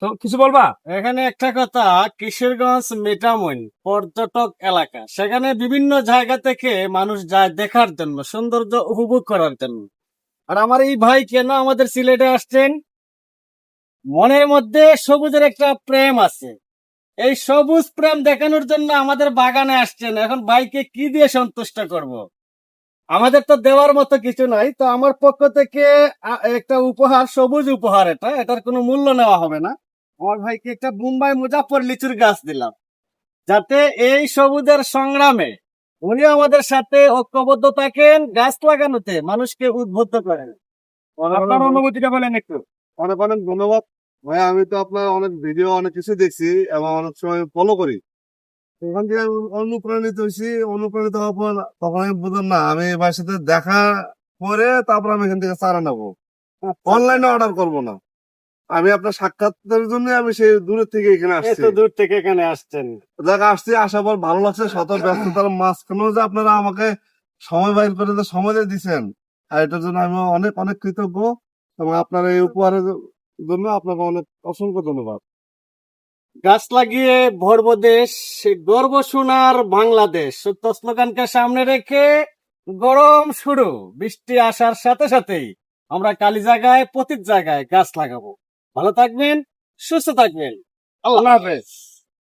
তো কিছু বলবা? এখানে একটা কথা, কিশোরগঞ্জ মিঠামইন পর্যটক এলাকা, সেখানে বিভিন্ন জায়গা থেকে মানুষ যায় দেখার জন্য, সৌন্দর্য উপভোগ করার জন্য। আর আমার এই ভাই কেন আমাদের সিলেটে আসছেন, মনের মধ্যে সবুজের একটা প্রেম আছে। এই সবুজ প্রেম দেখানোর জন্য আমাদের বাগানে আসছেন। এখন ভাইকে কি দিয়ে সন্তুষ্ট করব? আমাদের তো দেওয়ার মতো কিছু নাই, তো আমার পক্ষ থেকে একটা উপহার, সবুজ উপহার। এটার কোনো মূল্য নেওয়া হবে না। আমার ভাইকে একটা মুম্বাই মুজাফর লিচুর গাছ দিলাম, যাতে এই সবুজের সংগ্রামে উনি আমাদের সাথে ঐক্যবদ্ধ থাকেন, গাছ লাগানোতে মানুষকে উদ্বুদ্ধ করেন। অনেক আপনার অনেক অনুভূতিটা বলেন একটু। অনেক অনেক ধন্যবাদ ভাই। আমি তো আপনার অনেক ভিডিও অনেক কিছু দেখছি এবং অনেক সময় ফলো করি। তো ওখান থেকে আমি অনুপ্রাণিত হয়েছি। অনুপ্রাণিত হওয়ার পর তখন আমি বুঝলাম না, আমি এবার সাথে দেখা করে তারপর আমি এখান থেকে চারা নেবো, অনলাইনে অর্ডার করব না। আমি আপনার সাক্ষাতের জন্য আমি সেই দূরের থেকে এখানে আসছি। এত দূর থেকে এখানে আসছেন। যাক, আসছি, আসার পর ভালো লাগছে। শত ব্যস্ততার মাঝখানেও যে আপনারা আমাকে সময় বাইর করে যে সময় দিয়ে দিচ্ছেন, আর এটার জন্য আমি অনেক অনেক কৃতজ্ঞ। এবং আপনার এই উপহারের জন্য আপনাকে অনেক অসংখ্য ধন্যবাদ। গাছ লাগিয়ে ভরবো দেশ, গর্ব সোনার বাংলাদেশ, সত্য স্লোগানকে সামনে রেখে গরম শুরু, বৃষ্টি আসার সাথে সাথেই আমরা কালী জায়গায়, প্রতি জায়গায় গাছ লাগাবো। ভালো থাকবেন, সুস্থ থাকবেন। আল্লাহ হাফেজ।